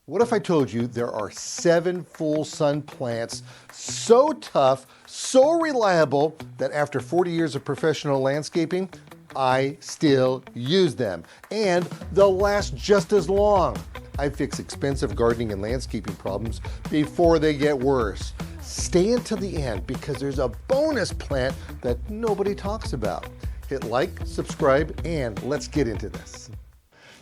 What if I told you there are 7 full sun plants so tough, so reliable that after 40 years of professional landscaping, I still use them and they'll last just as long. I fix expensive gardening and landscaping problems before they get worse. Stay until the end because there's a bonus plant that nobody talks about. Hit like, subscribe, and let's get into this.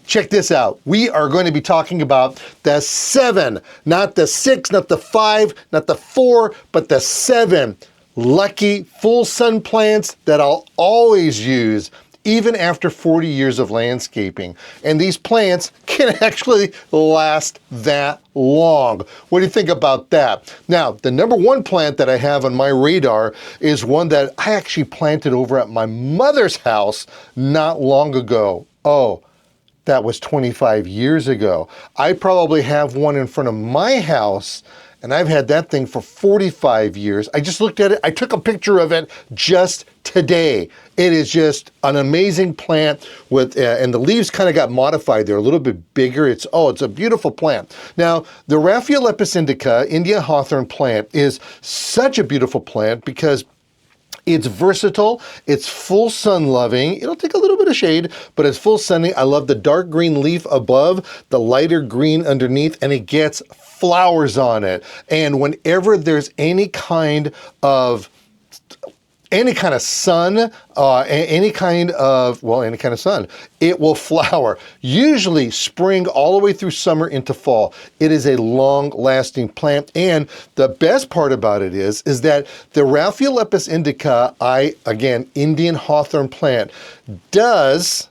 Check this out. We are going to be talking about the 7, not the 6, not the 5, not the 4, but the 7 lucky full sun plants that I'll always use even after 40 years of landscaping. And these plants can actually last that long. What do you think about that? Now, the number 1 plant that I have on my radar is one that I actually planted over at my mother's house not long ago. Oh, that was 25 years ago. I probably have one in front of my house, and I've had that thing for 45 years. I just looked at it. I took a picture of it just today. It is just an amazing plant with, and the leaves kind of got modified. They're a little bit bigger. It's a beautiful plant. Now, the Raphiolepis indica, Indian hawthorn plant, is such a beautiful plant because it's versatile, it's full sun loving, it'll take a little bit of shade, but it's full sunny. I love the dark green leaf above, the lighter green underneath, and it gets flowers on it. And whenever there's any kind of sun, any kind of sun, it will flower. Usually spring all the way through summer into fall. It is a long-lasting plant, and the best part about it is that the Raphiolepis indica, again, Indian hawthorn plant, does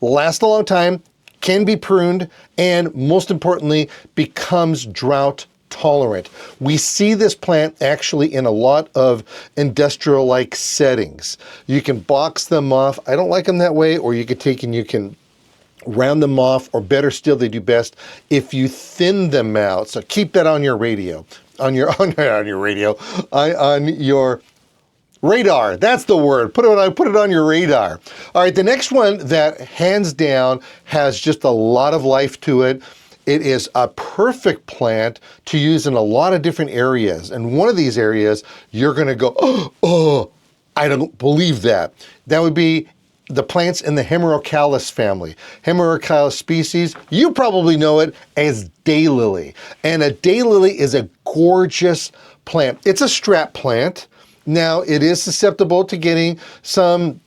last a long time, can be pruned, and most importantly, becomes drought tolerant. We see this plant actually in a lot of industrial-like settings. You can box them off. I don't like them that way, or you can round them off, or better still, they do best if you thin them out. So keep that on your radio, on your radar. That's the word. Put it on your radar. All right, the next one that hands down has just a lot of life to it. It is a perfect plant to use in a lot of different areas. And one of these areas, you're gonna go, oh, I don't believe that. That would be the plants in the Hemerocallis family. Hemerocallis species, you probably know it as daylily. And a daylily is a gorgeous plant. It's a strap plant. Now, it is susceptible to getting some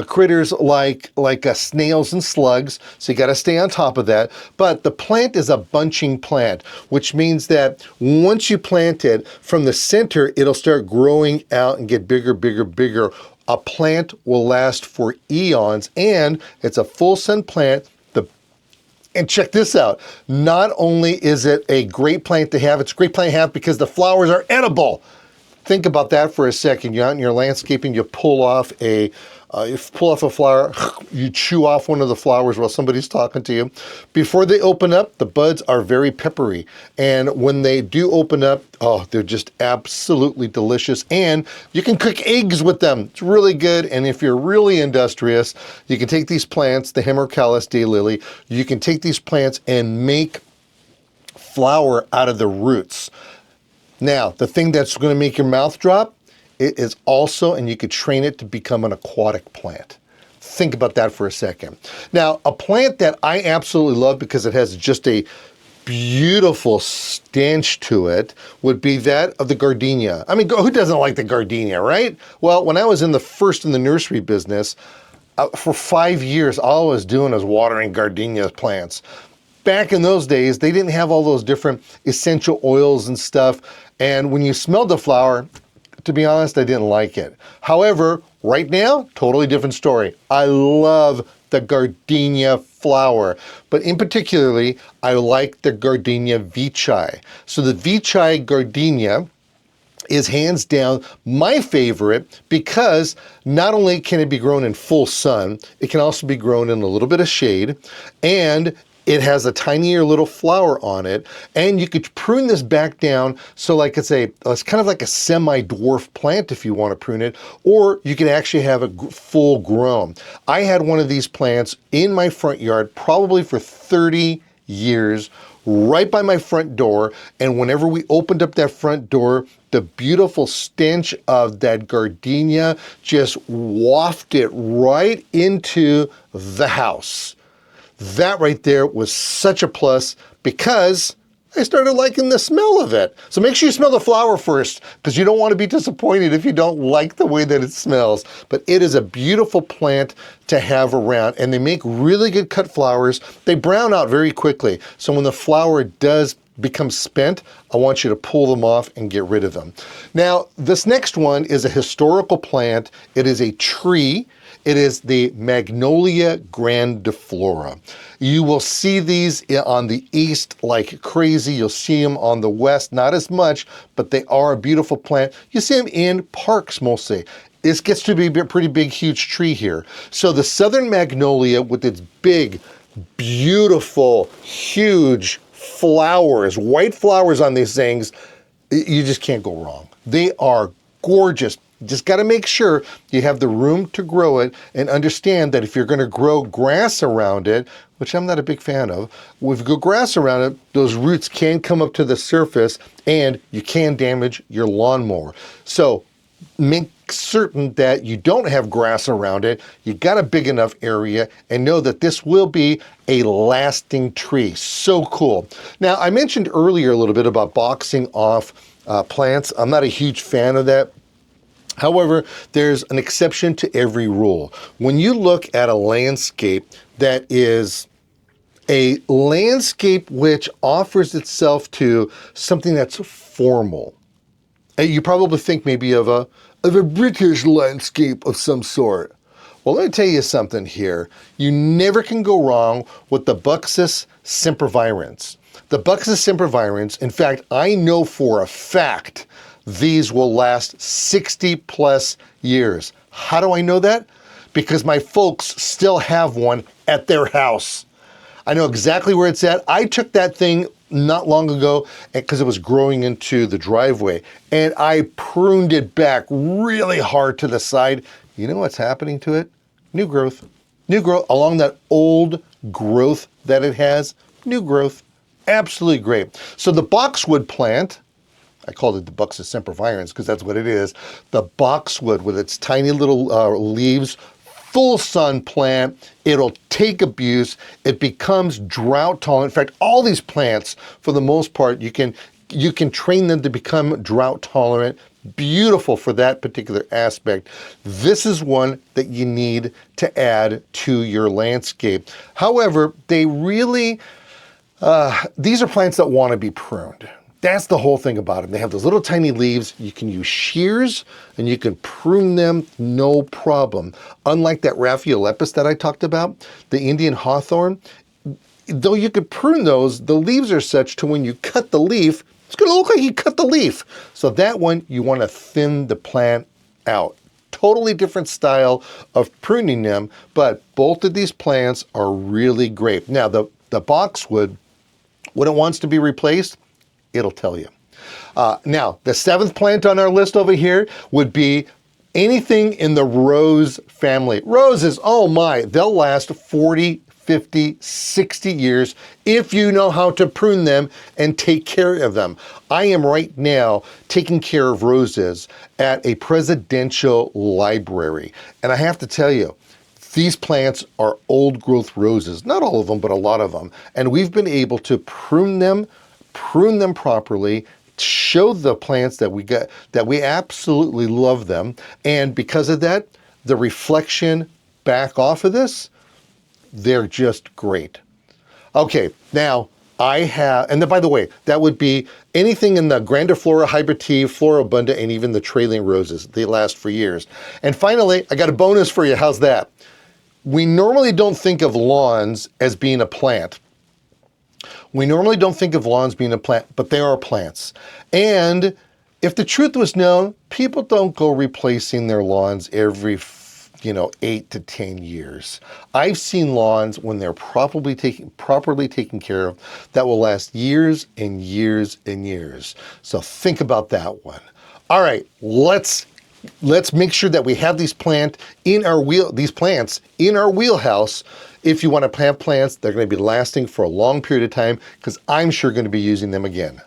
critters like snails and slugs, so you got to stay on top of that. But the plant is a bunching plant, which means that once you plant it, from the center, it'll start growing out and get bigger, bigger, bigger. A plant will last for eons, and it's a full sun plant. And check this out. Not only is it a great plant to have, it's a great plant to have because the flowers are edible. Think about that for a second. You're out in your landscaping, you pull off a flower, you chew off one of the flowers while somebody's talking to you. Before they open up, the buds are very peppery. And when they do open up, oh, they're just absolutely delicious. And you can cook eggs with them. It's really good. And if you're really industrious, you can take these plants, the Hemerocallis daylily, you can take these plants and make flour out of the roots. Now, the thing that's going to make your mouth drop, it is also, and you could train it to become an aquatic plant. Think about that for a second. Now, a plant that I absolutely love because it has just a beautiful stench to it would be that of the gardenia. I mean, who doesn't like the gardenia, right? Well, when I was in the nursery business, for 5 years, all I was doing was watering gardenia plants. Back in those days, they didn't have all those different essential oils and stuff. And when you smelled the flower, to be honest, I didn't like it. However, right now, totally different story. I love the gardenia flower, but in particularly, I like the gardenia veitchi. So the veitchi gardenia is hands down my favorite because not only can it be grown in full sun, it can also be grown in a little bit of shade, and it has a tinier little flower on it, and you could prune this back down so like it's kind of like a semi-dwarf plant if you want to prune it, or you can actually have it full grown. I had one of these plants in my front yard probably for 30 years, right by my front door. And whenever we opened up that front door, the beautiful stench of that gardenia just wafted right into the house. That right there was such a plus because I started liking the smell of it. So make sure you smell the flower first, because you don't want to be disappointed if you don't like the way that it smells. But it is a beautiful plant to have around, and they make really good cut flowers. They brown out very quickly. So when the flower does become spent, I want you to pull them off and get rid of them. Now, this next one is a historical plant. It is a tree. It is the Magnolia grandiflora. You will see these on the east like crazy. You'll see them on the west, not as much, but they are a beautiful plant. You see them in parks mostly. This gets to be a pretty big, huge tree here. So the southern magnolia with its big, beautiful, huge flowers, white flowers on these things, you just can't go wrong. They are gorgeous. Just got to make sure you have the room to grow it, and understand that if you're going to grow grass around it, which I'm not a big fan of, if you go grass around it, those roots can come up to the surface and you can damage your lawnmower. So make certain that you don't have grass around it. You got a big enough area, and know that this will be a lasting tree. So cool. Now, I mentioned earlier a little bit about boxing off plants. I'm not a huge fan of that. However, there's an exception to every rule. When you look at a landscape that is a landscape which offers itself to something that's formal, you probably think maybe of a British landscape of some sort. Well, let me tell you something here. You never can go wrong with the Buxus sempervirens. The Buxus sempervirens, in fact, I know for a fact these will last 60 plus years. How do I know that? Because my folks still have one at their house. I know exactly where it's at. I took that thing not long ago because it was growing into the driveway, and I pruned it back really hard to the side. You know what's happening to it? New growth. New growth along that old growth that it has. New growth. Absolutely great. So the boxwood plant, I called it the Buxus sempervirens because that's what it is. The boxwood with its tiny little leaves, full sun plant. It'll take abuse. It becomes drought tolerant. In fact, all these plants, for the most part, you can train them to become drought tolerant. Beautiful for that particular aspect. This is one that you need to add to your landscape. However, they really, these are plants that want to be pruned. That's the whole thing about them. They have those little tiny leaves. You can use shears and you can prune them, no problem. Unlike that Raphiolepis that I talked about, the Indian hawthorn, though you could prune those, the leaves are such to when you cut the leaf, it's gonna look like you cut the leaf. So that one, you wanna thin the plant out. Totally different style of pruning them, but both of these plants are really great. Now, the boxwood, when it wants to be replaced, it'll tell you. Now, the seventh plant on our list over here would be anything in the rose family. Roses, oh my, they'll last 40, 50, 60 years if you know how to prune them and take care of them. I am right now taking care of roses at a presidential library. And I have to tell you, these plants are old growth roses, not all of them, but a lot of them. And we've been able to prune them properly, show the plants that we got, that we absolutely love them. And because of that, the reflection back off of this, they're just great. Okay, now I have, and then by the way, that would be anything in the Grandiflora, Hybridae, Floribunda, and even the trailing roses. They last for years. And finally, I got a bonus for you. How's that? We normally don't think of lawns as being a plant. We normally don't think of lawns being a plant, but they are plants. And if the truth was known, people don't go replacing their lawns every 8 to 10 years. I've seen lawns when they're properly taken care of that will last years and years and years. So think about that one. All right, let's let's make sure that we have these plants in our wheelhouse. If you want to plant plants, they're going to be lasting for a long period of time because I'm sure going to be using them again.